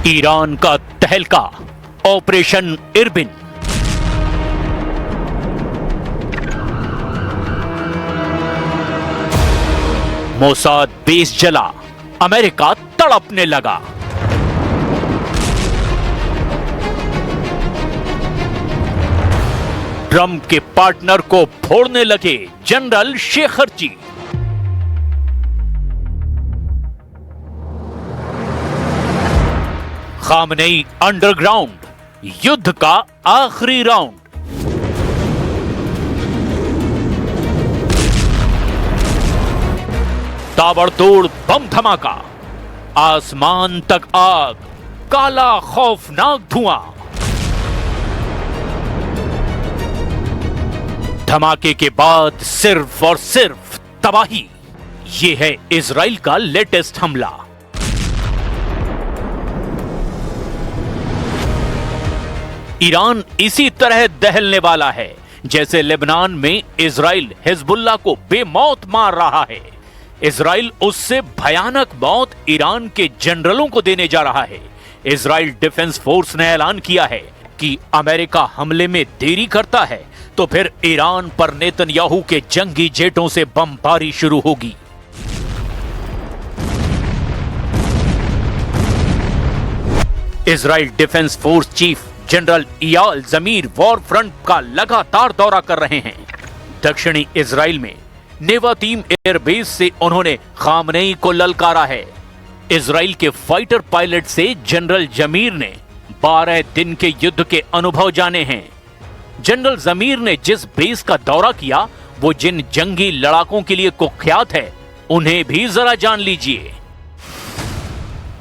Iran का तहलका, operation Irwin. Mossad base जला, अमेरिका तड़पने लगा। ट्रंप के पार्टनर को फोड़ने लगे जनरल शेखरजी। खामनेई अंडरग्राउंड, युद्ध का आखिरी राउंड। ताबड़तोड़ बम धमाका, आसमान तक आग, काला खौफनाक धुआं। धमाके के बाद सिर्फ और सिर्फ तबाही। यह है इजराइल का लेटेस्ट हमला। ईरान इसी तरह दहलने वाला है जैसे लेबनान में इजराइल हिजबुल्लाह को बेमौत मार रहा है। इजराइल उससे भयानक मौत ईरान के जनरलों को देने जा रहा है। इजराइल डिफेंस फोर्स ने ऐलान किया है कि अमेरिका हमले में देरी करता है तो फिर ईरान पर नेतन्याहू के जंगी जेटों से बमबारी शुरू होगी। Israel defence force chief general Eyal Zamir war front का लगातार दौरा कर रहे हैं। दक्षिणी इजराइल में नेवातीम एयरबेस से उन्होंने खामनेई को ललकारा है। इजराइल के फाइटर पायलट से जनरल जमीर ने 12 दिन के युद्ध के अनुभव जाने हैं। जनरल जमीर ने जिस बेस का दौरा किया वो जिन जंगी लड़ाकों के लिए कुख्यात है, उन्हें भी जरा जान लीजिए।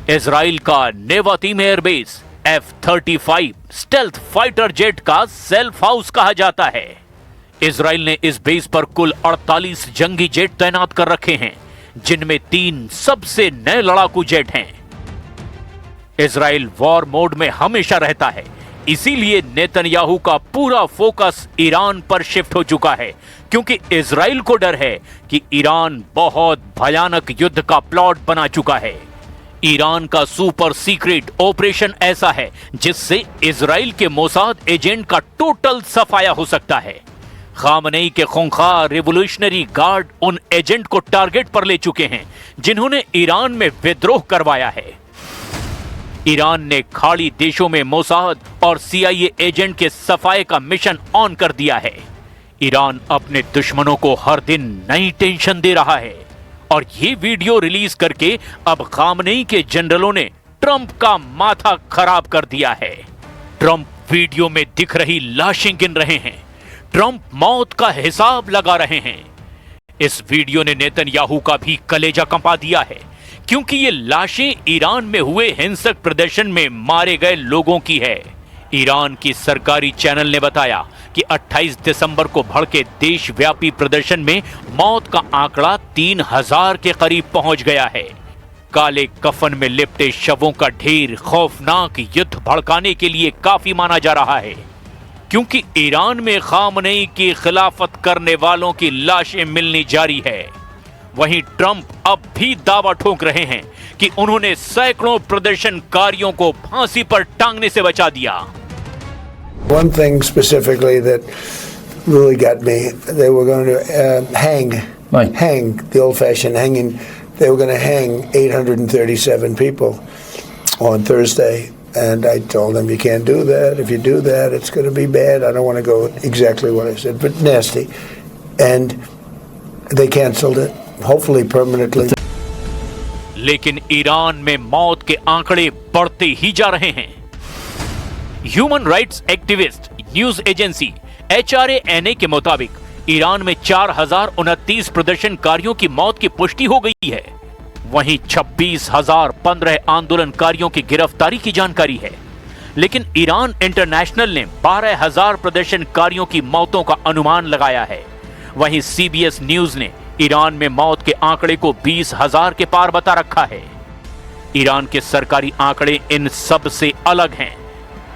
इजराइल का Nevatim airbase F-35 stealth fighter jet का सेल्फ हाउस कहा जाता है। इजराइल ने इस बेस पर कुल 48 जंगी जेट तैनात कर रखे हैं, जिनमें 3 सबसे नए लड़ाकू जेट हैं। इजराइल वॉर मोड में हमेशा रहता है, इसीलिए नेतन्याहू का पूरा फोकस ईरान पर शिफ्ट हो चुका है, क्योंकि इजराइल को डर है कि ईरान बहुत भयानक युद्ध का प्लॉट बना चुका है। ईरान का सुपर सीक्रेट ऑपरेशन ऐसा है जिससे इजराइल के मोसाद एजेंट का टोटल सफाया हो सकता है। खामनेई के खूंखार रिवॉल्यूशनरी गार्ड उन एजेंट को टारगेट पर ले चुके हैं जिन्होंने ईरान में विद्रोह करवाया है। ईरान ने खाड़ी देशों में मोसाद और CIA एजेंट के सफाए का मिशन ऑन कर दिया है। ईरान अपने दुश्मनों को हर दिन नई टेंशन दे रहा है और ये वीडियो रिलीज करके अब खामनेई के जनरलों ने ट्रंप का माथा खराब कर दिया है। ट्रंप वीडियो में दिख रही लाशें गिन रहे हैं। ट्रंप मौत का हिसाब लगा रहे हैं। इस वीडियो ने नेतन्याहू का भी कलेजा कंपा दिया है, क्योंकि ये लाशें ईरान में हुए हिंसक प्रदर्शन में मारे गए लोगों की है। ईरान की सरकारी चैनल ने बताया कि 28 दिसंबर को भड़के देशव्यापी प्रदर्शन में मौत का आंकड़ा 3000 के करीब पहुंच गया है। काले कफन में लिपटे शवों का ढेर खौफनाक युद्ध भड़काने के लिए काफी माना जा रहा है, क्योंकि ईरान में खामनेई की खिलाफत करने वालों की लाशें मिलनी जारी है। वहीं ट्रंप अब भी दावा ठोक रहे हैं कि उन्होंने सैकड़ों प्रदर्शनकारियों को फांसी पर टांगने से बचा दिया। One thing specifically that really got me, they were going to hang the old-fashioned hanging. They were going to hang 837 people on Thursday, and I told them, you can't do that. If you do that, it's going to be bad. I don't want to go exactly what I said, but nasty. And they canceled it, hopefully permanently. लेकिन Iran में मौत के आंकड़े बढ़ते ही जा रहे हैं। Human rights activist news agency HRANA के मुताबिक ईरान में 4029 प्रदर्शनकारियों की मौत की पुष्टि हो गई है। वहीं 26,015 आंदोलनकारियों की गिरफ्तारी की जानकारी है। लेकिन ईरान इंटरनेशनल ने 12,000 प्रदर्शनकारियों की मौतों का अनुमान लगाया है। वहीं CBS न्यूज ने ईरान में मौत के आंकड़े को 20,000 के पार बता रखा है। ईरान के सरकारी आंकड़े इन सब से अलग हैं।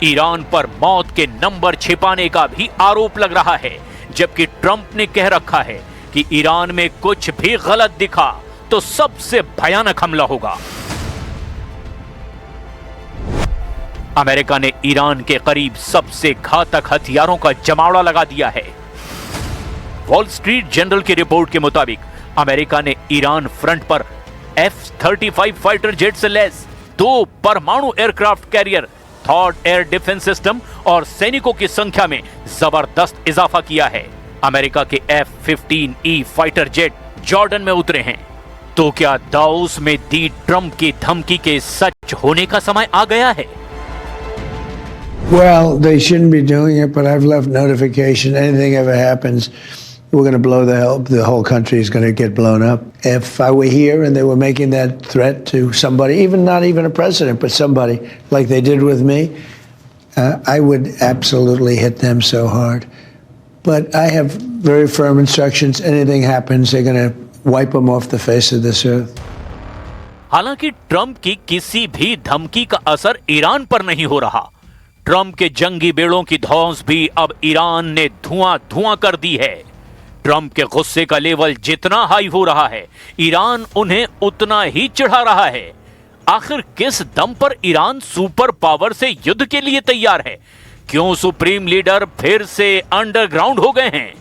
ईरान पर मौत के नंबर छिपाने का भी आरोप लग रहा है, जबकि ट्रंप ने कह रखा है कि ईरान में कुछ भी गलत दिखा तो सबसे भयानक हमला होगा। अमेरिका ने ईरान के करीब सबसे घातक हथियारों का जमावड़ा लगा दिया है। वॉल स्ट्रीट जर्नल की रिपोर्ट के मुताबिक अमेरिका ने ईरान फ्रंट पर F-35 फाइटर जेट से लैस 2 परमाणु एयरक्राफ्ट कैरियर, थॉड एयर डिफेंस सिस्टम और सैनिकों की संख्या में जबरदस्त इजाफा किया है। अमेरिका के F-15E फाइटर जेट जॉर्डन में उतरे हैं। तो क्या दाऊस में दी ट्रंप की धमकी के सच होने का समय आ गया है? Well, they shouldn't be doing it, but I've left notification. Anything ever happens, we're going to blow the whole country is going to get blown up. If I were here and they were making that threat to somebody, even not even a president, but somebody like they did with me, I would absolutely hit them so hard. But I have very firm instructions. Anything happens, they're going to wipe them off the face of this earth. हालांकि Trump की किसी भी धमकी का असर Iran पर नहीं हो रहा। ट्रंप के जंगी बेड़ों की धौंस भी अब ईरान ने धुआं कर दी है। ट्रंप के गुस्से का लेवल जितना हाई हो रहा है, ईरान उन्हें उतना ही चिढ़ा रहा है। आखिर किस दम पर ईरान सुपर पावर से युद्ध के लिए तैयार है? क्यों सुप्रीम लीडर फिर से अंडरग्राउंड हो गए हैं?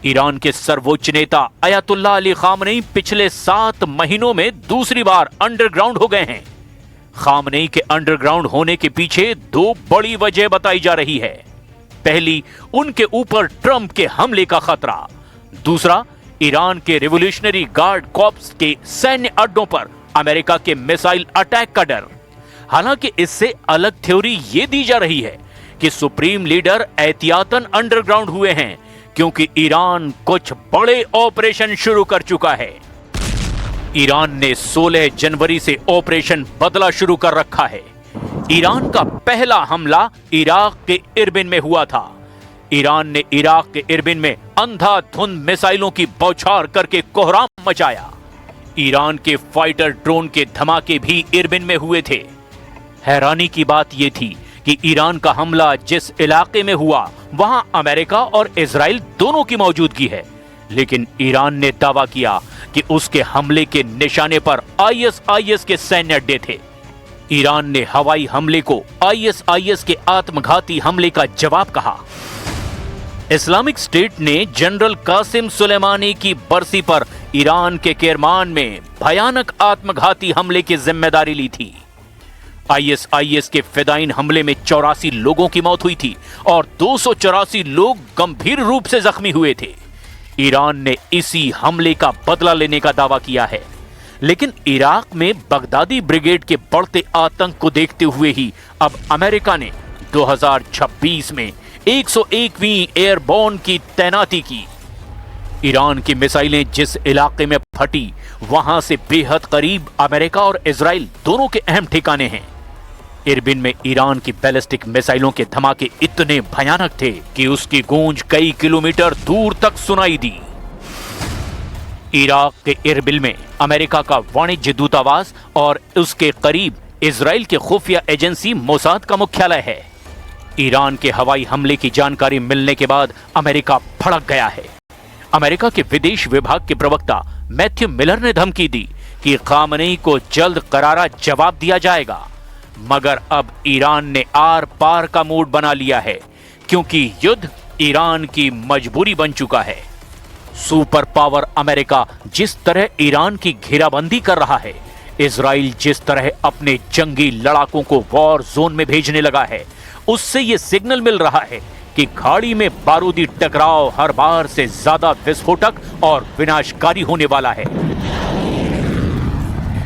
ईरान के सर्वोच्च नेता अयतुल्लाह अली खामनेई पिछले 7 महीनों में दूसरी बार अंडरग्राउंड हो गए हैं। खामनेई के अंडरग्राउंड होने के पीछे 2 बड़ी वजह बताई जा रही है। पहली, उनके ऊपर ट्रंप के हमले का खतरा। दूसरा, ईरान के रिवोल्यूशनरी गार्ड कॉर्प्स के सैन्य अड्डों पर अमेरिका के मिसाइल अटैक का डर। हालांकि इससे अलग थ्योरी यह दी जा रही है कि सुप्रीम लीडर एहतियातन अंडरग्राउंड हुए हैं क्योंकि ईरान कुछ बड़े ऑपरेशन शुरू कर चुका है। ईरान ने 16 जनवरी से ऑपरेशन बदला शुरू कर रखा है। ईरान का पहला हमला इराक के इरबिन में हुआ था। ईरान ने इराक के इरबिन में अंधाधुंध मिसाइलों की बौछार करके कोहराम मचाया। ईरान के फाइटर ड्रोन के धमाके भी इरबिन में हुए थे। हैरानी की बात यह थी कि ईरान का हमला जिस इलाके में हुआ वहां अमेरिका और इजराइल दोनों की मौजूदगी है, लेकिन ईरान ने दावा किया कि उसके हमले के निशाने पर ISIS के सैन्य अड्डे थे। ईरान ने हवाई हमले को ISIS के आत्मघाती हमले का जवाब कहा। इस्लामिक स्टेट ने जनरल कासिम सुलेमानी की बरसी पर ईरान के केरमान में भयानक आत्मघाती हमले की जिम्मेदारी ली थी। ISIS के फिदाइन हमले में 84 लोगों की मौत हुई थी और 284 लोग गंभीर रूप से जख्मी हुए थे। ईरान ने इसी हमले का बदला लेने का दावा किया है, लेकिन इराक में बगदादी ब्रिगेड के बढ़ते आतंक को देखते हुए ही अब अमेरिका ने 2026 में 101वीं एयरबोर्न की तैनाती की। ईरान की मिसाइलें जिस इलाके में फटी वहां से बेहद करीब अमेरिका और इजराइल दोनों के अहम ठिकाने हैं। इरबिन में ईरान की बैलिस्टिक मिसाइलों के धमाके इतने भयानक थे कि उसकी गूंज कई किलोमीटर दूर तक सुनाई दी। इराक के इरबिल में अमेरिका का वाणिज्य दूतावास और उसके करीब इजराइल के खुफिया एजेंसी मोसाद का मुख्यालय है। ईरान के हवाई हमले की जानकारी मिलने के बाद अमेरिका भड़क गया है। अमेरिका के विदेश विभाग के प्रवक्ता मैथ्यू मिलर ने धमकी दी कि खामनेई को जल्द करारा जवाब दिया जाएगा, मगर अब ईरान ने आर पार का मूड बना लिया है क्योंकि युद्ध ईरान की मजबूरी बन चुका है। सुपर पावर अमेरिका जिस तरह ईरान की घेराबंदी कर रहा है, इजराइल जिस तरह अपने जंगी लड़ाकों को वॉर जोन में भेजने लगा है, उससे यह सिग्नल मिल रहा है कि खाड़ी में बारूदी टकराव हर बार से ज्यादा विस्फोटक और विनाशकारी होने वाला है।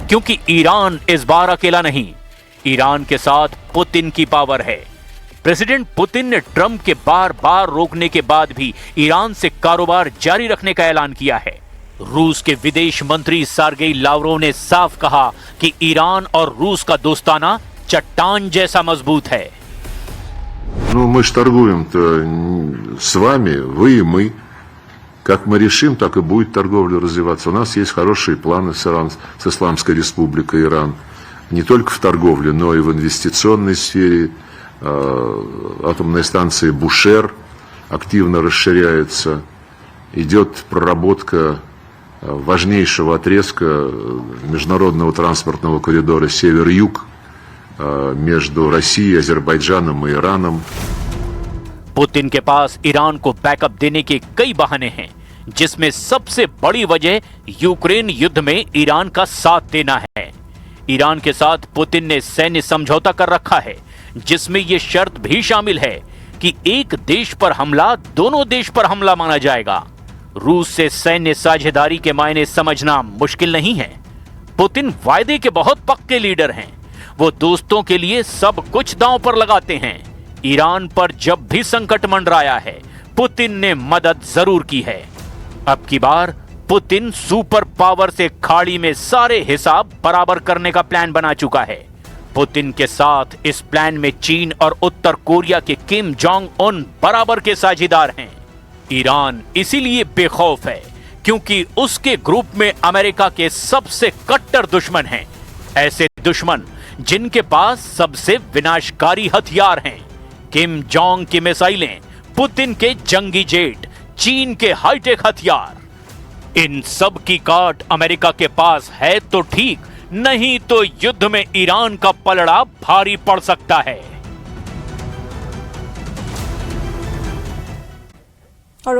क्योंकि ईरान इस बार अकेला नहीं, ईरान के साथ पुतिन की पावर है। प्रेसिडेंट पुतिन ने ट्रंप के बार बार रोकने के बाद भी ईरान से कारोबार जारी रखने का ऐलान किया है। रूस के विदेश मंत्री सर्गेई लावरोव ने साफ कहा कि ईरान और रूस का दोस्ताना चट्टान जैसा मजबूत है। Ну, мы ж торгуем-то с вами, вы и мы. Как мы решим, так и будет торговля развиваться. У нас есть хорошие планы с Исламской Республикой Иран. Не только в торговле, но и в инвестиционной сфере. Атомная станция Бушер активно расширяется. Идет проработка важнейшего отрезка международного транспортного коридора Север-Юг. между Россией, Азербайджаном и Ираном. पुतिन के पास ईरान को बैकअप देने के कई बहाने हैं, जिसमें सबसे बड़ी वजह यूक्रेन युद्ध में ईरान का साथ देना है। ईरान के साथ पुतिन ने सैन्य समझौता कर रखा है, जिसमें यह शर्त भी शामिल है कि एक देश पर हमला दोनों देश पर हमला माना जाएगा। रूस से सैन्य साझेदारी के मायने समझना मुश्किल नहीं है। पुतिन वायदे के बहुत पक्के लीडर हैं। वो दोस्तों के लिए सब कुछ दांव पर लगाते हैं। ईरान पर जब भी संकट मंडराया है, पुतिन ने मदद जरूर की है। अब की बार पुतिन सुपर पावर से खाड़ी में सारे हिसाब बराबर करने का प्लान बना चुका है। पुतिन के साथ इस प्लान में चीन और उत्तर कोरिया के किम जोंग उन बराबर के साझेदार हैं। ईरान इसीलिए बेखौफ है क्योंकि उसके ग्रुप में अमेरिका के सबसे कट्टर दुश्मन हैं। ऐसे दुश्मन जिनके पास सबसे विनाशकारी हथियार हैं। किम जोंग की मिसाइलें, पुतिन के जंगी जेट, चीन के हाईटेक हथियार। इन सब की काट अमेरिका के पास है तो ठीक, नहीं तो युद्ध में ईरान का पलड़ा भारी पड़ सकता है। और